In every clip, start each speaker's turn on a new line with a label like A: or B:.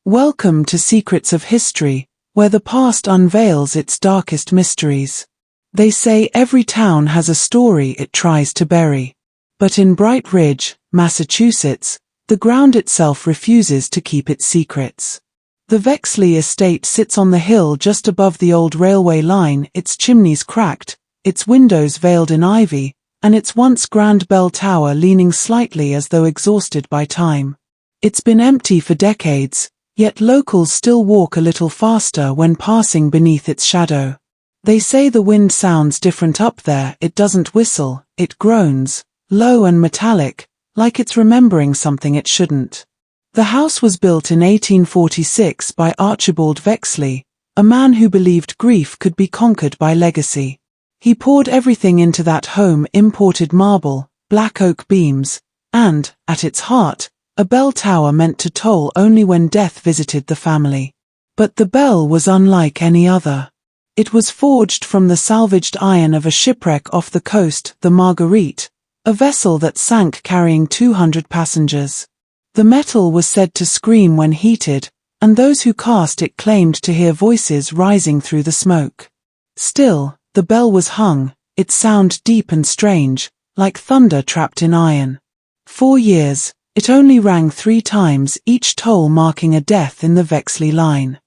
A: Welcome to Secrets of History, where the past unveils its darkest mysteries. They say every town has a story it tries to bury. But in Brightridge, Massachusetts, the ground itself refuses to keep its secrets. The Vexley Estate sits on the hill just above the old railway line, its chimneys cracked, its windows veiled in ivy, and its once grand bell tower leaning slightly as though exhausted by time. It's been empty for decades, yet locals still walk a little faster when passing beneath its shadow. They say the wind sounds different up there. It doesn't whistle, it groans, low and metallic, like it's remembering something it shouldn't. The house was built in 1846 by Archibald Vexley, a man who believed grief could be conquered by legacy. He poured everything into that home: imported marble, black oak beams, and, at its heart, a bell tower meant to toll only when death visited the family. But the bell was unlike any other. It was forged from the salvaged iron of a shipwreck off the coast, the Marguerite, a vessel that sank carrying 200 passengers. The metal was said to scream when heated, and those who cast it claimed to hear voices rising through the smoke. Still, the bell was hung, its sound deep and strange, like thunder trapped in iron. 4 years, it only rang 3 times, each toll marking a death in the Vexley line.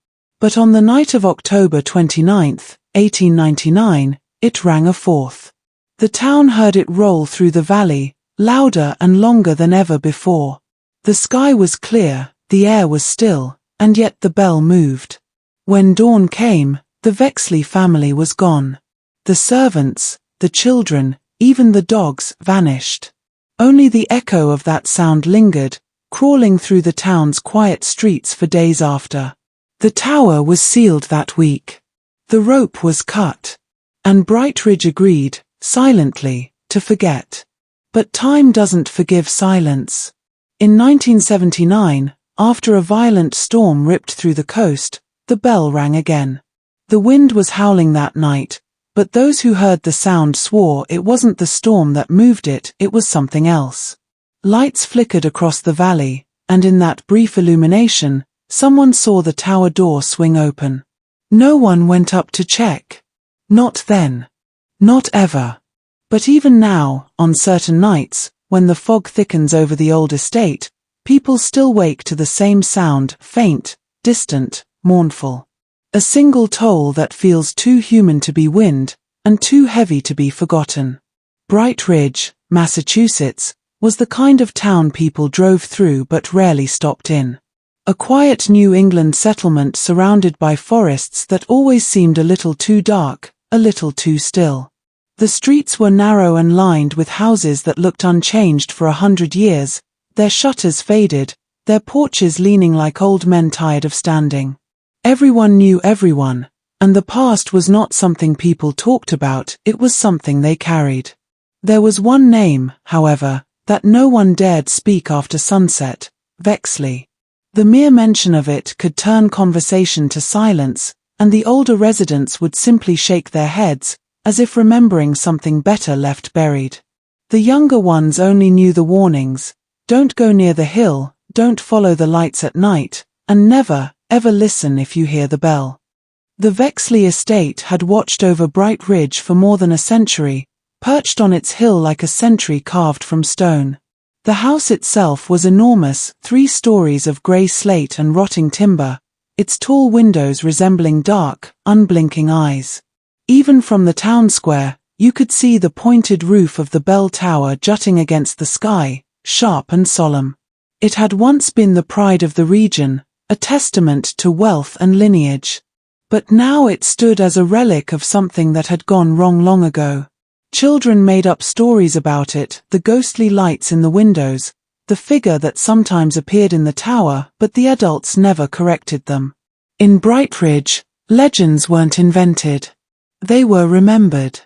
A: But on the night of October 29, 1899, it rang a 4th. The town heard it roll through the valley, louder and longer than ever before. The sky was clear, the air was still, and yet the bell moved. When dawn came, the Vexley family was gone. The servants, the children, even the dogs, vanished. Only the echo of that sound lingered, crawling through the town's quiet streets for days after. The tower was sealed that week. The rope was cut. And Brightridge agreed, silently, to forget. But time doesn't forgive silence. In 1979, after a violent storm ripped through the coast, the bell rang again. The wind was howling that night, but those who heard the sound swore it wasn't the storm that moved it, it was something else. Lights flickered across the valley, and in that brief illumination, someone saw the tower door swing open. No one went up to check. Not then. Not ever. But even now, on certain nights, when the fog thickens over the old estate, people still wake to the same sound, faint, distant, mournful. A single toll that feels too human to be wind, and too heavy to be forgotten. Brightridge, Massachusetts, was the kind of town people drove through but rarely stopped in. A quiet New England settlement surrounded by forests that always seemed a little too dark, a little too still. The streets were narrow and lined with houses that looked unchanged for 100 years, their shutters faded, their porches leaning like old men tired of standing. Everyone knew everyone, and the past was not something people talked about, it was something they carried. There was one name, however, that no one dared speak after sunset: Vexley. The mere mention of it could turn conversation to silence, and the older residents would simply shake their heads, as if remembering something better left buried. The younger ones only knew the warnings: don't go near the hill, don't follow the lights at night, and never, ever listen if you hear the bell. The Vexley Estate had watched over Brightridge for more than a century, perched on its hill like a sentry carved from stone. The house itself was enormous, 3 stories of grey slate and rotting timber, its tall windows resembling dark, unblinking eyes. Even from the town square, you could see the pointed roof of the bell tower jutting against the sky, sharp and solemn. It had once been the pride of the region, a testament to wealth and lineage. But now it stood as a relic of something that had gone wrong long ago. Children made up stories about it: the ghostly lights in the windows, the figure that sometimes appeared in the tower, but the adults never corrected them. In Brightridge, legends weren't invented. They were remembered.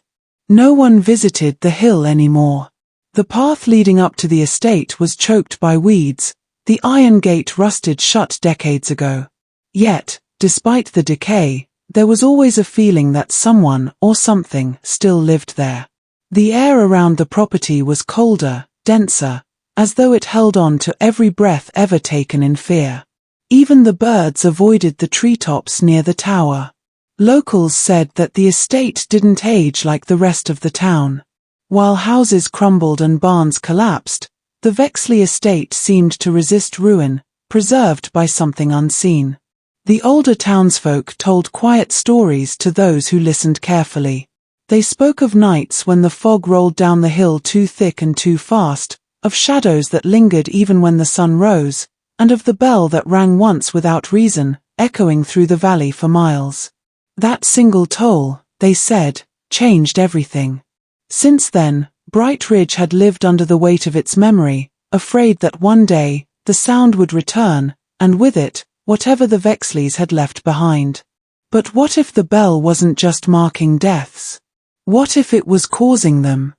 A: No one visited the hill anymore. The path leading up to the estate was choked by weeds, the iron gate rusted shut decades ago. Yet, despite the decay, there was always a feeling that someone or something still lived there. The air around the property was colder, denser, as though it held on to every breath ever taken in fear. Even the birds avoided the treetops near the tower. Locals said that the estate didn't age like the rest of the town. While houses crumbled and barns collapsed, the Vexley Estate seemed to resist ruin, preserved by something unseen. The older townsfolk told quiet stories to those who listened carefully. They spoke of nights when the fog rolled down the hill too thick and too fast, of shadows that lingered even when the sun rose, and of the bell that rang once without reason, echoing through the valley for miles. That single toll, they said, changed everything. Since then, Brightridge had lived under the weight of its memory, afraid that one day, the sound would return, and with it, whatever the Vexleys had left behind. But what if the bell wasn't just marking deaths? What if it was causing them?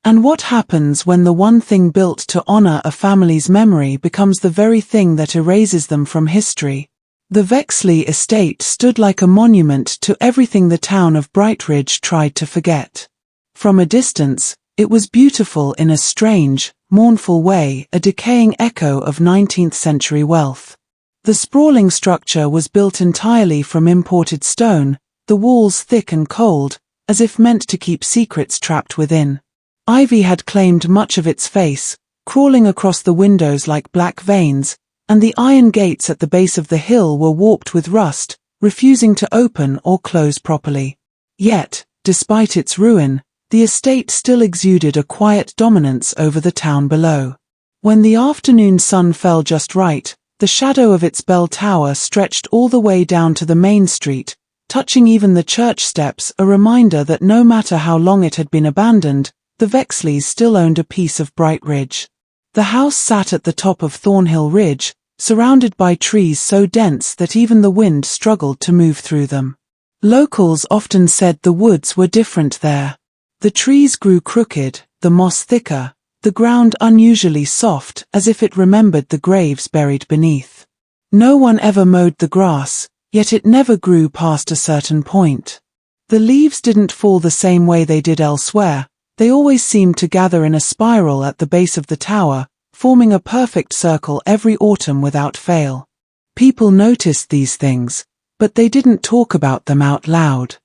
A: And what happens when the one thing built to honor a family's memory becomes the very thing that erases them from history? The Vexley Estate stood like a monument to everything the town of Brightridge tried to forget. From a distance, it was beautiful in a strange, mournful way, a decaying echo of 19th-century wealth. The sprawling structure was built entirely from imported stone, the walls thick and cold, as if meant to keep secrets trapped within. Ivy had claimed much of its face, crawling across the windows like black veins, and the iron gates at the base of the hill were warped with rust, refusing to open or close properly. Yet, despite its ruin, the estate still exuded a quiet dominance over the town below. When the afternoon sun fell just right, the shadow of its bell tower stretched all the way down to the main street, touching even the church steps, a reminder that no matter how long it had been abandoned, the Vexleys still owned a piece of Brightridge. The house sat at the top of Thornhill Ridge, surrounded by trees so dense that even the wind struggled to move through them. Locals often said the woods were different there. The trees grew crooked, the moss thicker, the ground unusually soft, as if it remembered the graves buried beneath. No one ever mowed the grass, yet it never grew past a certain point. The leaves didn't fall the same way they did elsewhere, they always seemed to gather in a spiral at the base of the tower, forming a perfect circle every autumn without fail. People noticed these things, but they didn't talk about them out loud.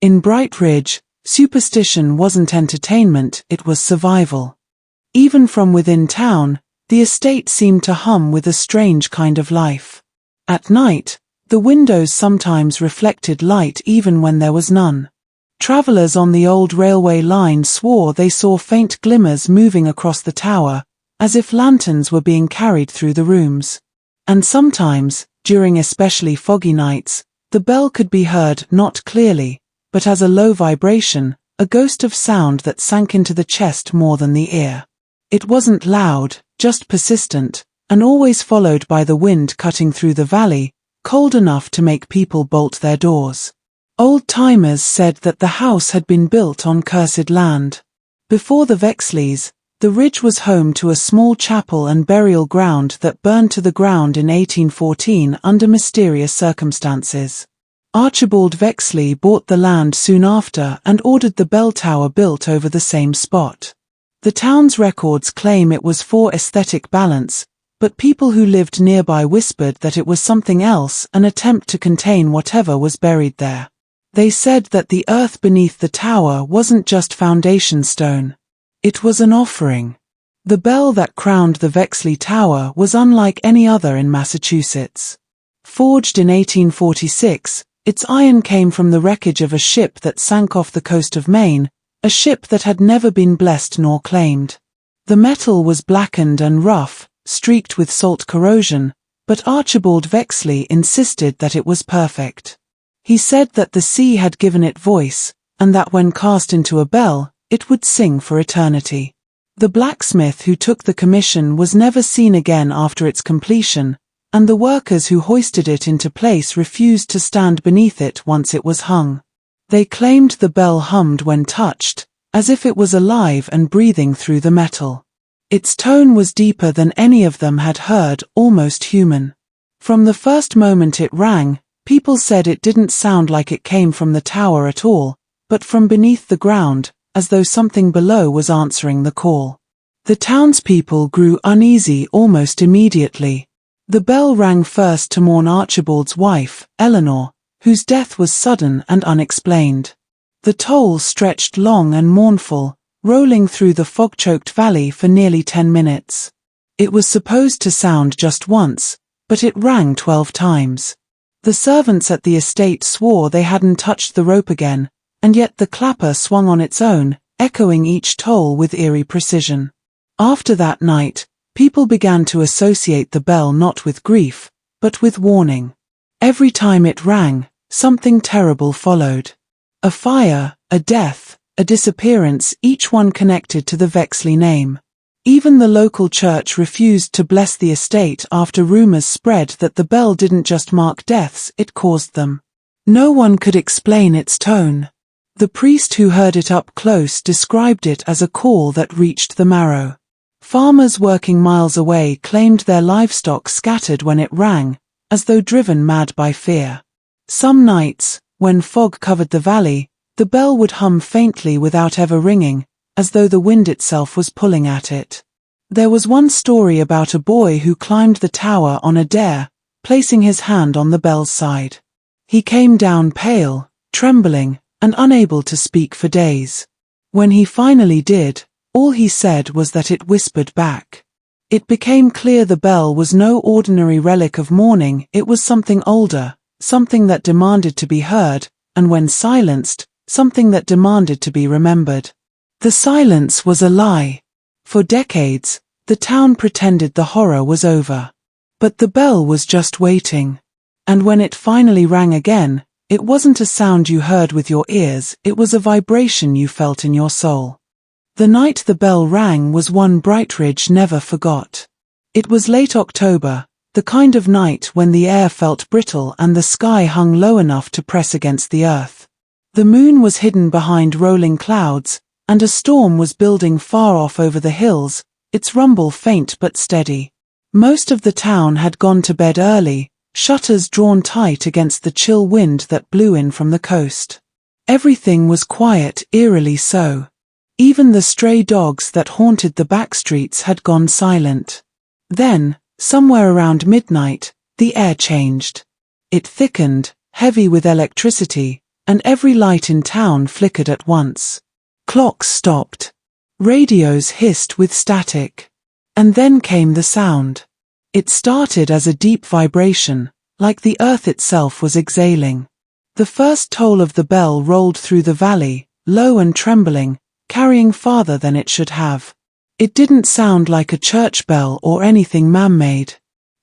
A: In Brightridge, superstition wasn't entertainment, it was survival. Even from within town, the estate seemed to hum with a strange kind of life. At night, the windows sometimes reflected light even when there was none. Travelers on the old railway line swore they saw faint glimmers moving across the tower, as if lanterns were being carried through the rooms. And sometimes, during especially foggy nights, the bell could be heard not clearly, but as a low vibration, a ghost of sound that sank into the chest more than the ear. It wasn't loud, just persistent, and always followed by the wind cutting through the valley, cold enough to make people bolt their doors. Old-timers said that the house had been built on cursed land. Before the Vexleys, the ridge was home to a small chapel and burial ground that burned to the ground in 1814 under mysterious circumstances. Archibald Vexley bought the land soon after and ordered the bell tower built over the same spot. The town's records claim it was for aesthetic balance, but people who lived nearby whispered that it was something else, an attempt to contain whatever was buried there. They said that the earth beneath the tower wasn't just foundation stone. It was an offering. The bell that crowned the Vexley Tower was unlike any other in Massachusetts. Forged in 1846, its iron came from the wreckage of a ship that sank off the coast of Maine, a ship that had never been blessed nor claimed. The metal was blackened and rough, streaked with salt corrosion, but Archibald Vexley insisted that it was perfect. He said that the sea had given it voice, and that when cast into a bell, it would sing for eternity. The blacksmith who took the commission was never seen again after its completion, and the workers who hoisted it into place refused to stand beneath it once it was hung. They claimed the bell hummed when touched, as if it was alive and breathing through the metal. Its tone was deeper than any of them had heard, almost human. From the first moment it rang, people said it didn't sound like it came from the tower at all, but from beneath the ground, as though something below was answering the call. The townspeople grew uneasy almost immediately. The bell rang first to mourn Archibald's wife, Eleanor, whose death was sudden and unexplained. The toll stretched long and mournful, rolling through the fog-choked valley for nearly 10 minutes. It was supposed to sound just once, but it rang 12 times. The servants at the estate swore they hadn't touched the rope again, and yet the clapper swung on its own, echoing each toll with eerie precision. After that night, people began to associate the bell not with grief, but with warning. Every time it rang, something terrible followed. A fire, a death, a disappearance, each one connected to the Vexley name. Even the local church refused to bless the estate after rumors spread that the bell didn't just mark deaths, it caused them. No one could explain its tone. The priest who heard it up close described it as a call that reached the marrow. Farmers working miles away claimed their livestock scattered when it rang, as though driven mad by fear. Some nights, when fog covered the valley, the bell would hum faintly without ever ringing, as though the wind itself was pulling at it. There was one story about a boy who climbed the tower on a dare, placing his hand on the bell's side. He came down pale, trembling, and unable to speak for days. When he finally did, all he said was that it whispered back. It became clear the bell was no ordinary relic of mourning, it was something older, something that demanded to be heard, and when silenced, something that demanded to be remembered. The silence was a lie. For decades, the town pretended the horror was over. But the bell was just waiting. And when it finally rang again, it wasn't a sound you heard with your ears, it was a vibration you felt in your soul. The night the bell rang was one Brightridge never forgot. It was late October, the kind of night when the air felt brittle and the sky hung low enough to press against the earth. The moon was hidden behind rolling clouds, and a storm was building far off over the hills, its rumble faint but steady. Most of the town had gone to bed early, shutters drawn tight against the chill wind that blew in from the coast. Everything was quiet, eerily so. Even the stray dogs that haunted the back streets had gone silent. Then, somewhere around midnight, the air changed. It thickened, heavy with electricity, and every light in town flickered at once. Clocks stopped. Radios hissed with static. And then came the sound. It started as a deep vibration, like the earth itself was exhaling. The first toll of the bell rolled through the valley, low and trembling, carrying farther than it should have. It didn't sound like a church bell or anything man-made.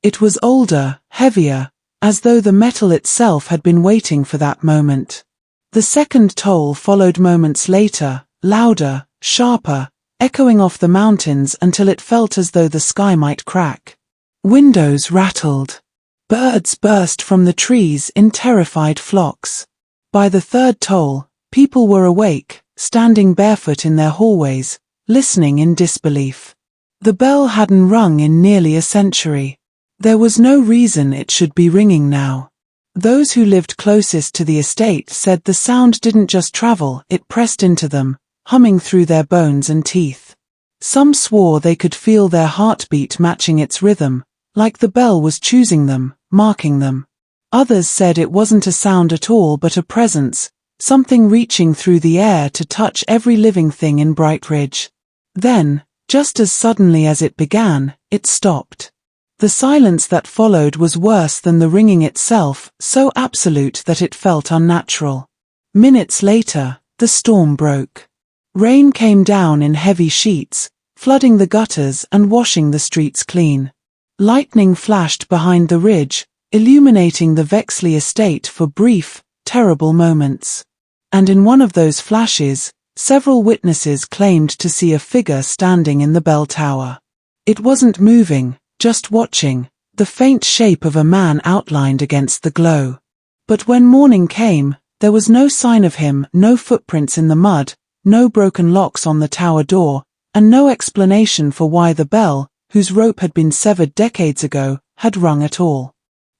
A: It was older, heavier, as though the metal itself had been waiting for that moment. The second toll followed moments later, louder, sharper, echoing off the mountains until it felt as though the sky might crack. Windows rattled. Birds burst from the trees in terrified flocks. By the third toll, people were awake, standing barefoot in their hallways, listening in disbelief. The bell hadn't rung in nearly a century. There was no reason it should be ringing now. Those who lived closest to the estate said the sound didn't just travel, it pressed into them, humming through their bones and teeth. Some swore they could feel their heartbeat matching its rhythm, like the bell was choosing them, marking them. Others said it wasn't a sound at all but a presence, something reaching through the air to touch every living thing in Brightridge. Then, just as suddenly as it began, it stopped. The silence that followed was worse than the ringing itself, so absolute that it felt unnatural. Minutes later, the storm broke. Rain came down in heavy sheets, flooding the gutters and washing the streets clean. Lightning flashed behind the ridge, illuminating the Vexley Estate for brief, terrible moments. And in one of those flashes, several witnesses claimed to see a figure standing in the bell tower. It wasn't moving, just watching, the faint shape of a man outlined against the glow. But when morning came, there was no sign of him, no footprints in the mud, no broken locks on the tower door, and no explanation for why the bell, whose rope had been severed decades ago, had rung at all.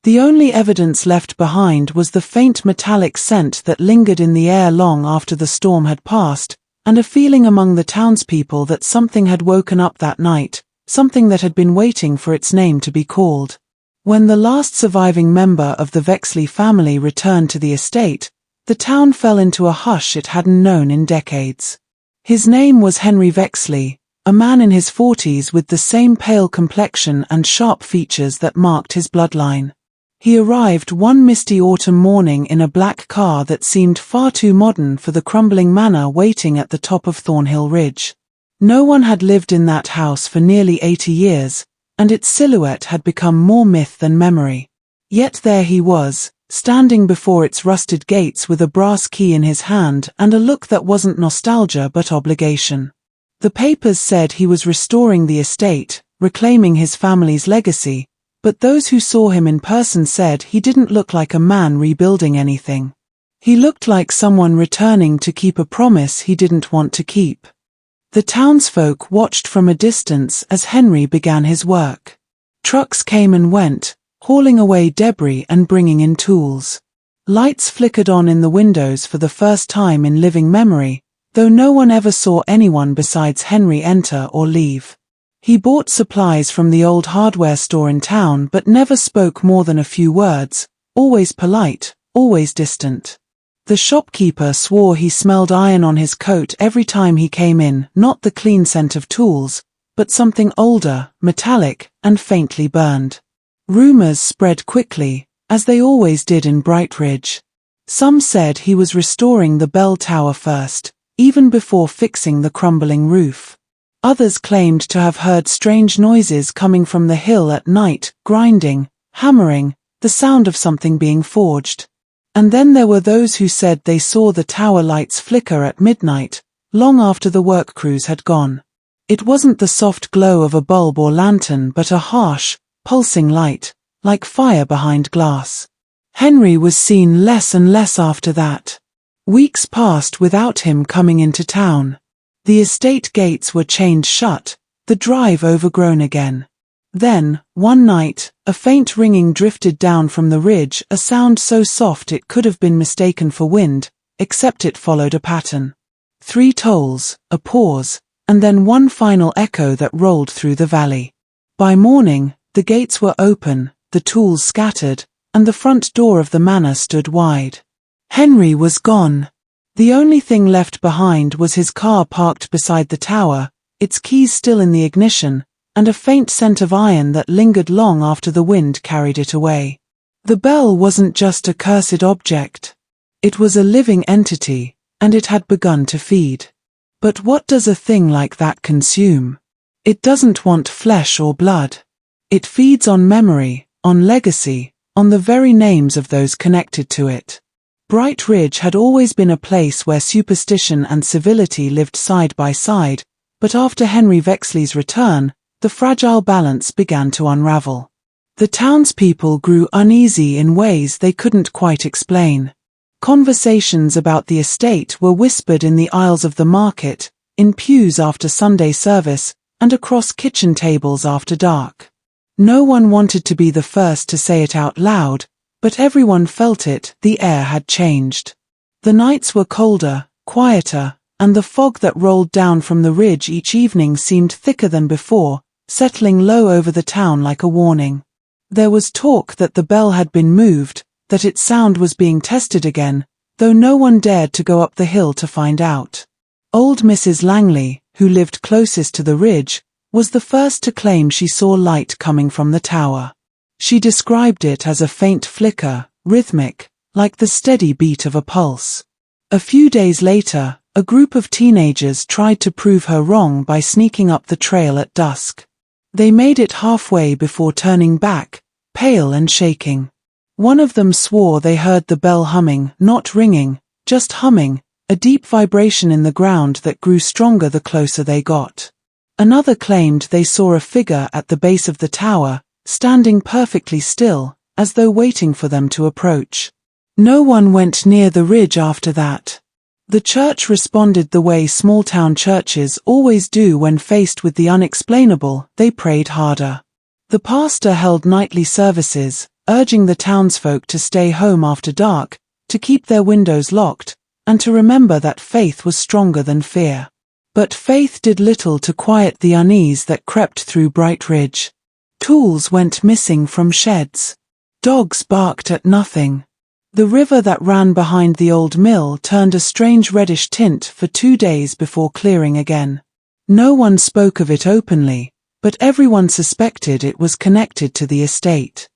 A: The only evidence left behind was the faint metallic scent that lingered in the air long after the storm had passed, and a feeling among the townspeople that something had woken up that night, something that had been waiting for its name to be called. When the last surviving member of the Vexley family returned to the estate, the town fell into a hush it hadn't known in decades. His name was Henry Vexley, a man in his 40s with the same pale complexion and sharp features that marked his bloodline. He arrived one misty autumn morning in a black car that seemed far too modern for the crumbling manor waiting at the top of Thornhill Ridge. No one had lived in that house for nearly 80 years, and its silhouette had become more myth than memory. Yet there he was, standing before its rusted gates with a brass key in his hand and a look that wasn't nostalgia but obligation. The papers said he was restoring the estate, reclaiming his family's legacy, but those who saw him in person said he didn't look like a man rebuilding anything. He looked like someone returning to keep a promise he didn't want to keep. The townsfolk watched from a distance as Henry began his work. Trucks came and went, hauling away debris and bringing in tools. Lights flickered on in the windows for the first time in living memory, though no one ever saw anyone besides Henry enter or leave. He bought supplies from the old hardware store in town but never spoke more than a few words, always polite, always distant. The shopkeeper swore he smelled iron on his coat every time he came in, not the clean scent of tools, but something older, metallic, and faintly burned. Rumors spread quickly, as they always did in Brightridge. Some said he was restoring the bell tower first, even before fixing the crumbling roof. Others claimed to have heard strange noises coming from the hill at night, grinding, hammering, the sound of something being forged. And then there were those who said they saw the tower lights flicker at midnight, long after the work crews had gone. It wasn't the soft glow of a bulb or lantern but a harsh, pulsing light, like fire behind glass. Henry was seen less and less after that. Weeks passed without him coming into town. The estate gates were chained shut, the drive overgrown again. Then, one night, a faint ringing drifted down from the ridge, a sound so soft it could have been mistaken for wind, except it followed a pattern. 3 tolls, a pause, and then one final echo that rolled through the valley. By morning, the gates were open, the tools scattered, and the front door of the manor stood wide. Henry was gone. The only thing left behind was his car parked beside the tower, its keys still in the ignition, and a faint scent of iron that lingered long after the wind carried it away. The bell wasn't just a cursed object. It was a living entity, and it had begun to feed. But what does a thing like that consume? It doesn't want flesh or blood. It feeds on memory, on legacy, on the very names of those connected to it. Brightridge had always been a place where superstition and civility lived side by side, but after Henry Vexley's return, the fragile balance began to unravel. The townspeople grew uneasy in ways they couldn't quite explain. Conversations about the estate were whispered in the aisles of the market, in pews after Sunday service, and across kitchen tables after dark. No one wanted to be the first to say it out loud, but everyone felt it. The air had changed. The nights were colder, quieter, and the fog that rolled down from the ridge each evening seemed thicker than before, settling low over the town like a warning. There was talk that the bell had been moved, that its sound was being tested again, though no one dared to go up the hill to find out. Old Mrs. Langley, who lived closest to the ridge, was the first to claim she saw light coming from the tower. She described it as a faint flicker, rhythmic, like the steady beat of a pulse. A few days later, a group of teenagers tried to prove her wrong by sneaking up the trail at dusk. They made it halfway before turning back, pale and shaking. One of them swore they heard the bell humming, not ringing, just humming, a deep vibration in the ground that grew stronger the closer they got. Another claimed they saw a figure at the base of the tower, standing perfectly still, as though waiting for them to approach. No one went near the ridge after that. The church responded the way small-town churches always do when faced with the unexplainable. They prayed harder. The pastor held nightly services, urging the townsfolk to stay home after dark, to keep their windows locked, and to remember that faith was stronger than fear. But faith did little to quiet the unease that crept through Brightridge. Tools went missing from sheds. Dogs barked at nothing. The river that ran behind the old mill turned a strange reddish tint for 2 days before clearing again. No one spoke of it openly, but everyone suspected it was connected to the estate.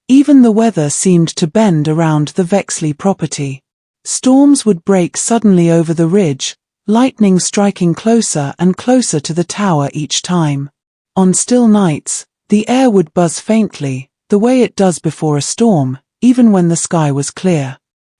A: Even the weather seemed to bend around the Vexley property. Storms would break suddenly over the ridge, lightning striking closer and closer to the tower each time. On still nights, the air would buzz faintly, the way it does before a storm, even when the sky was clear.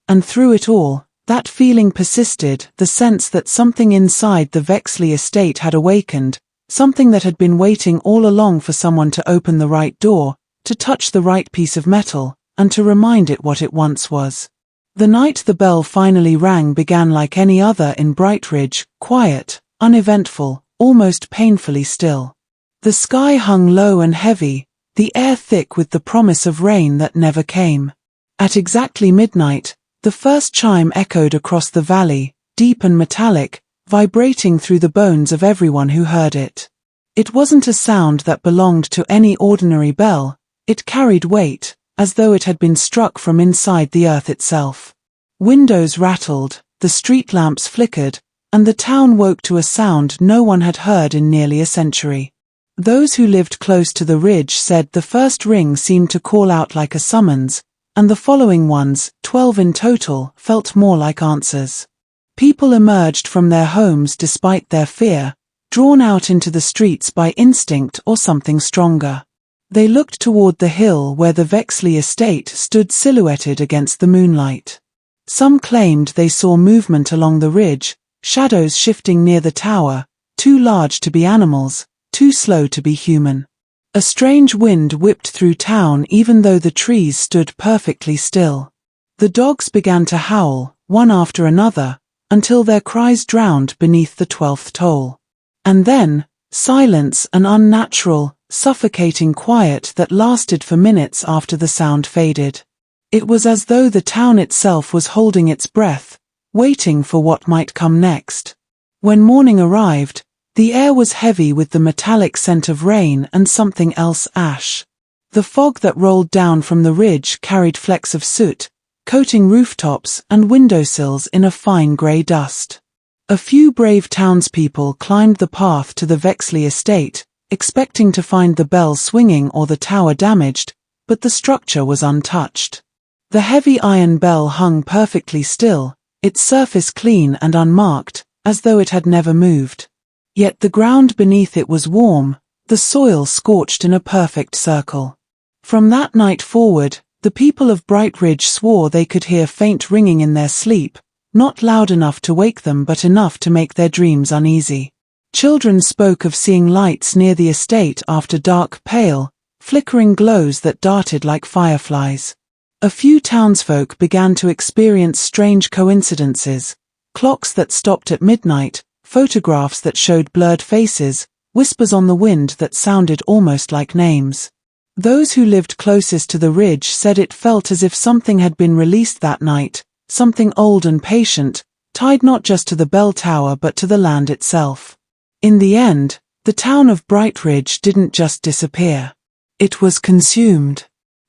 A: And through it all, that feeling persisted, the sense that something inside the Vexley estate had awakened, something that had been waiting all along for someone to open the right door, to touch the right piece of metal, and to remind it what it once was. The night the bell finally rang began like any other in Brightridge, quiet, uneventful, almost painfully still. The sky hung low and heavy, the air thick with the promise of rain that never came. At exactly midnight, the first chime echoed across the valley, deep and metallic, vibrating through the bones of everyone who heard it. It wasn't a sound that belonged to any ordinary bell, it carried weight, as though it had been struck from inside the earth itself. Windows rattled, the street lamps flickered, and the town woke to a sound no one had heard in nearly a century. Those who lived close to the ridge said the first ring seemed to call out like a summons, and the following ones, 12 in total, felt more like answers. People emerged from their homes despite their fear, drawn out into the streets by instinct or something stronger. They looked toward the hill where the Vexley Estate stood silhouetted against the moonlight. Some claimed they saw movement along the ridge, shadows shifting near the tower, too large to be animals, too slow to be human. A strange wind whipped through town even though the trees stood perfectly still. The dogs began to howl, one after another, until their cries drowned beneath the 12th toll. And then, silence, an unnatural, suffocating quiet that lasted for minutes after the sound faded. It was as though the town itself was holding its breath, waiting for what might come next. When morning arrived, the air was heavy with the metallic scent of rain and something else, ash. The fog that rolled down from the ridge carried flecks of soot, coating rooftops and windowsills in a fine grey dust. A few brave townspeople climbed the path to the Vexley Estate, expecting to find the bell swinging or the tower damaged, but the structure was untouched. The heavy iron bell hung perfectly still, its surface clean and unmarked, as though it had never moved. Yet the ground beneath it was warm, the soil scorched in a perfect circle. From that night forward, the people of Brightridge swore they could hear faint ringing in their sleep, not loud enough to wake them but enough to make their dreams uneasy. Children spoke of seeing lights near the estate after dark, pale, flickering glows that darted like fireflies. A few townsfolk began to experience strange coincidences, clocks that stopped at midnight, photographs that showed blurred faces, whispers on the wind that sounded almost like names. Those who lived closest to the ridge said it felt as if something had been released that night, something old and patient, tied not just to the bell tower but to the land itself. In the end, the town of Brightridge didn't just disappear. It was consumed.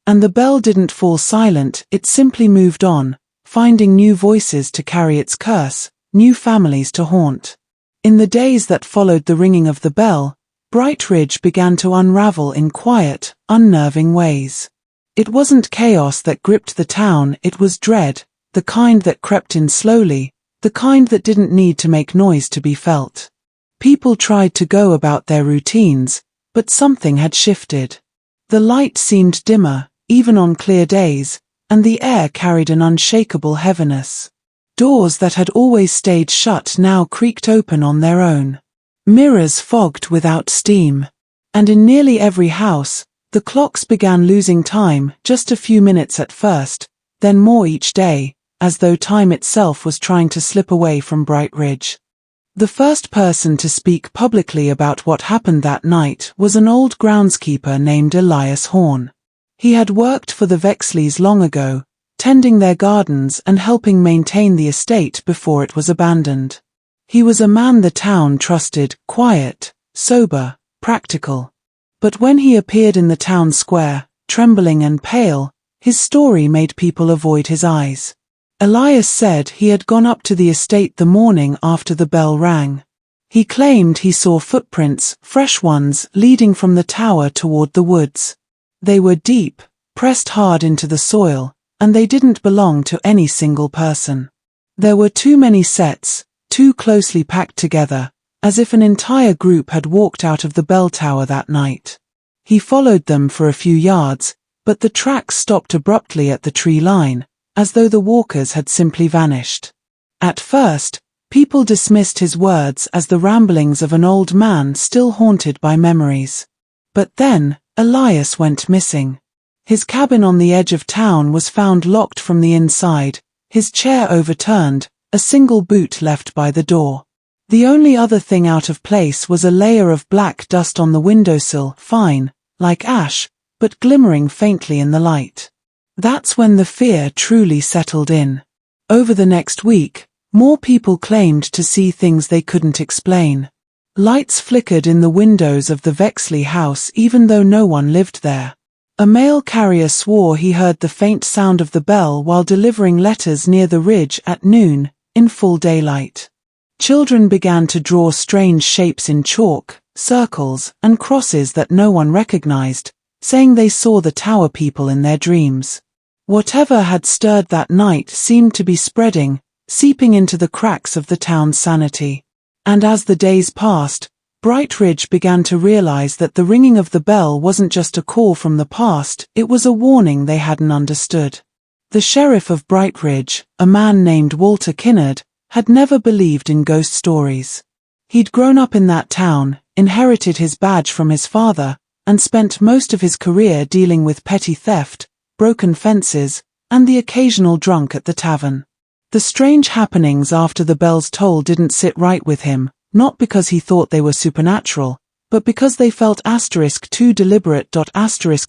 A: And the bell didn't fall silent, it simply moved on, finding new voices to carry its curse, new families to haunt. In the days that followed the ringing of the bell, Brightridge began to unravel in quiet, unnerving ways. It wasn't chaos that gripped the town, it was dread, the kind that crept in slowly, the kind that didn't need to make noise to be felt. People tried to go about their routines, but something had shifted. The light seemed dimmer, even on clear days, and the air carried an unshakable heaviness. Doors that had always stayed shut now creaked open on their own. Mirrors fogged without steam. And in nearly every house, the clocks began losing time, just a few minutes at first, then more each day, as though time itself was trying to slip away from Brightridge. The first person to speak publicly about what happened that night was an old groundskeeper named Elias Horn. He had worked for the Vexleys long ago, tending their gardens and helping maintain the estate before it was abandoned. He was a man the town trusted, quiet, sober, practical. But when he appeared in the town square, trembling and pale, his story made people avoid his eyes. Elias said he had gone up to the estate the morning after the bell rang. He claimed he saw footprints, fresh ones, leading from the tower toward the woods. They were deep, pressed hard into the soil, and they didn't belong to any single person. There were too many sets, too closely packed together, as if an entire group had walked out of the bell tower that night. He followed them for a few yards, but the tracks stopped abruptly at the tree line, as though the walkers had simply vanished. At first, people dismissed his words as the ramblings of an old man still haunted by memories. But then, Elias went missing. His cabin on the edge of town was found locked from the inside, his chair overturned, a single boot left by the door. The only other thing out of place was a layer of black dust on the windowsill, fine, like ash, but glimmering faintly in the light. That's when the fear truly settled in. Over the next week, more people claimed to see things they couldn't explain. Lights flickered in the windows of the Vexley house even though no one lived there. A mail carrier swore he heard the faint sound of the bell while delivering letters near the ridge at noon, in full daylight. Children began to draw strange shapes in chalk, circles, and crosses that no one recognized, saying they saw the tower people in their dreams. Whatever had stirred that night seemed to be spreading, seeping into the cracks of the town's sanity. And as the days passed, Brightridge began to realize that the ringing of the bell wasn't just a call from the past, it was a warning they hadn't understood. The sheriff of Brightridge, a man named Walter Kinnard, had never believed in ghost stories. He'd grown up in that town, inherited his badge from his father, and spent most of his career dealing with petty theft, broken fences, and the occasional drunk at the tavern. The strange happenings after the bell's toll didn't sit right with him, not because he thought they were supernatural, but because they felt too deliberate.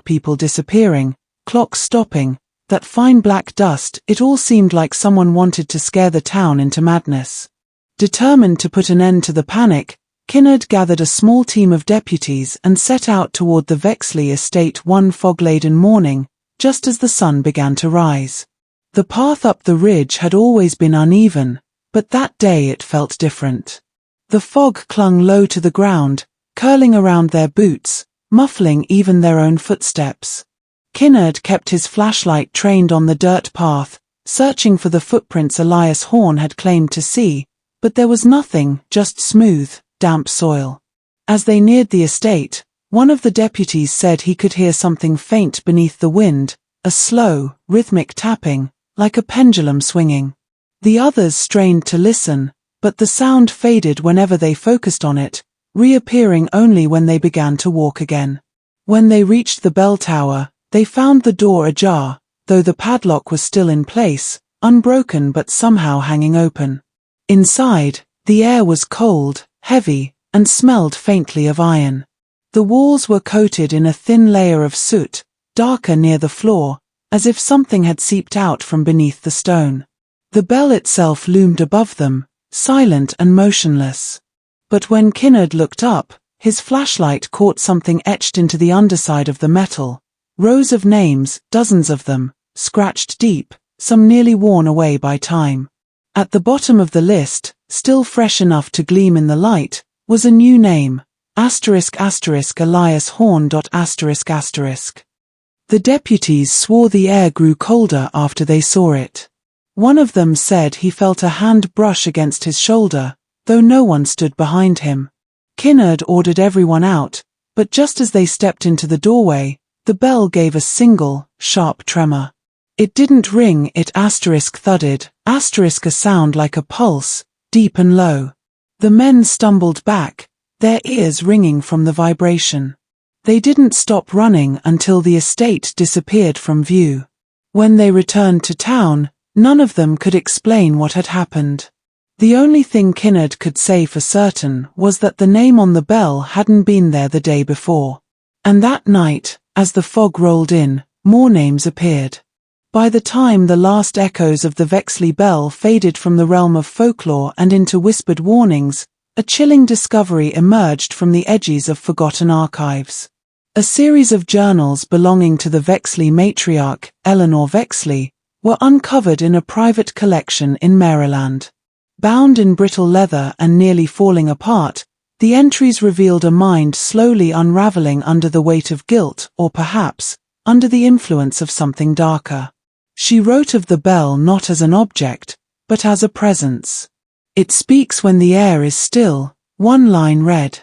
A: People disappearing, clocks stopping, that fine black dust, it all seemed like someone wanted to scare the town into madness. Determined to put an end to the panic, Kinnard gathered a small team of deputies and set out toward the Vexley Estate one fog-laden morning, just as the sun began to rise. The path up the ridge had always been uneven, but that day it felt different. The fog clung low to the ground, curling around their boots, muffling even their own footsteps. Kinnard kept his flashlight trained on the dirt path, searching for the footprints Elias Horn had claimed to see, but there was nothing, just smooth, damp soil. As they neared the estate, one of the deputies said he could hear something faint beneath the wind, a slow, rhythmic tapping, like a pendulum swinging. The others strained to listen, but the sound faded whenever they focused on it, reappearing only when they began to walk again. When they reached the bell tower, they found the door ajar, though the padlock was still in place, unbroken but somehow hanging open. Inside, the air was cold, heavy, and smelled faintly of iron. The walls were coated in a thin layer of soot, darker near the floor, as if something had seeped out from beneath the stone. The bell itself loomed above them, silent and motionless. But when Kinnard looked up, his flashlight caught something etched into the underside of the metal. Rows of names, dozens of them, scratched deep, some nearly worn away by time. At the bottom of the list, still fresh enough to gleam in the light, was a new name, Elias Horn. The deputies swore the air grew colder after they saw it. One of them said he felt a hand brush against his shoulder, though no one stood behind him. Kinnard ordered everyone out, but just as they stepped into the doorway, the bell gave a single, sharp tremor. It didn't ring, it thudded, a sound like a pulse, deep and low. The men stumbled back, their ears ringing from the vibration. They didn't stop running until the estate disappeared from view. When they returned to town, none of them could explain what had happened. The only thing Kinnard could say for certain was that the name on the bell hadn't been there the day before. And that night, as the fog rolled in, more names appeared. By the time the last echoes of the Vexley Bell faded from the realm of folklore and into whispered warnings, a chilling discovery emerged from the edges of forgotten archives. A series of journals belonging to the Vexley matriarch, Eleanor Vexley, were uncovered in a private collection in Maryland. Bound in brittle leather and nearly falling apart, the entries revealed a mind slowly unraveling under the weight of guilt, or perhaps, under the influence of something darker. She wrote of the bell not as an object, but as a presence. It speaks when the air is still, one line read.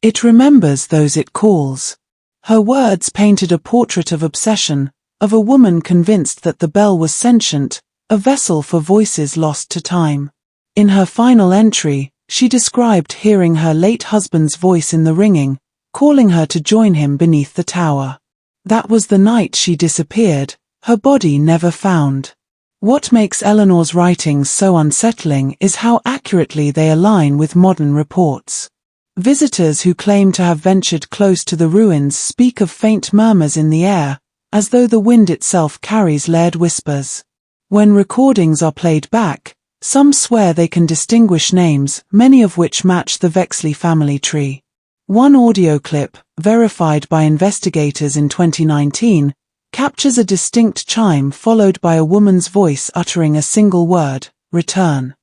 A: It remembers those it calls. Her words painted a portrait of obsession, of a woman convinced that the bell was sentient, a vessel for voices lost to time. In her final entry, she described hearing her late husband's voice in the ringing, calling her to join him beneath the tower. That was the night she disappeared, her body never found. What makes Eleanor's writings so unsettling is how accurately they align with modern reports. Visitors who claim to have ventured close to the ruins speak of faint murmurs in the air, as though the wind itself carries layered whispers. When recordings are played back, some swear they can distinguish names, many of which match the Vexley family tree. One audio clip, verified by investigators in 2019, captures a distinct chime followed by a woman's voice uttering a single word, return.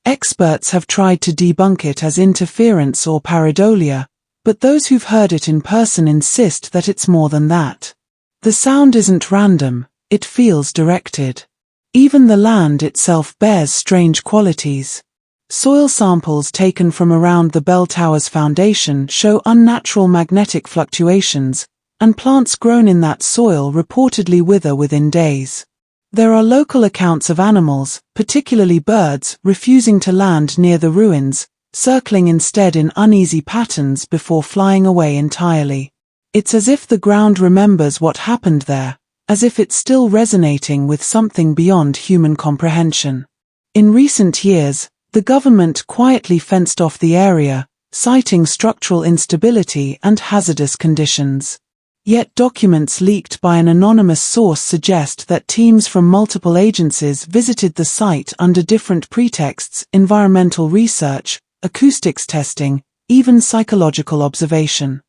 A: Experts have tried to debunk it as interference or pareidolia, but those who've heard it in person insist that it's more than that. The sound isn't random, it feels directed. Even the land itself bears strange qualities. Soil samples taken from around the bell tower's foundation show unnatural magnetic fluctuations, and plants grown in that soil reportedly wither within days. There are local accounts of animals, particularly birds, refusing to land near the ruins, circling instead in uneasy patterns before flying away entirely. It's as if the ground remembers what happened there, as if it's still resonating with something beyond human comprehension. In recent years, the government quietly fenced off the area, citing structural instability and hazardous conditions. Yet documents leaked by an anonymous source suggest that teams from multiple agencies visited the site under different pretexts: environmental research, acoustics testing, even psychological observation.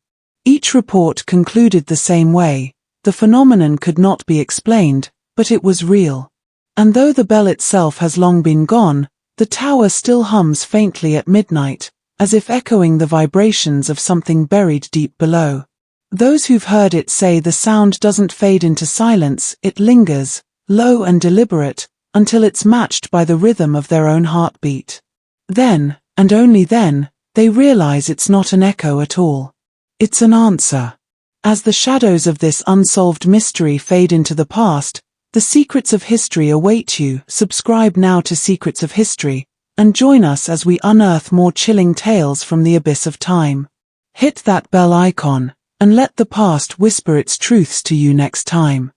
A: Each report concluded the same way: the phenomenon could not be explained, but it was real. And though the bell itself has long been gone, the tower still hums faintly at midnight, as if echoing the vibrations of something buried deep below. Those who've heard it say the sound doesn't fade into silence, it lingers, low and deliberate, until it's matched by the rhythm of their own heartbeat. Then, and only then, they realize it's not an echo at all. It's an answer. As the shadows of this unsolved mystery fade into the past, the secrets of history await you. Subscribe now to Secrets of History, and join us as we unearth more chilling tales from the abyss of time. Hit that bell icon, and let the past whisper its truths to you next time.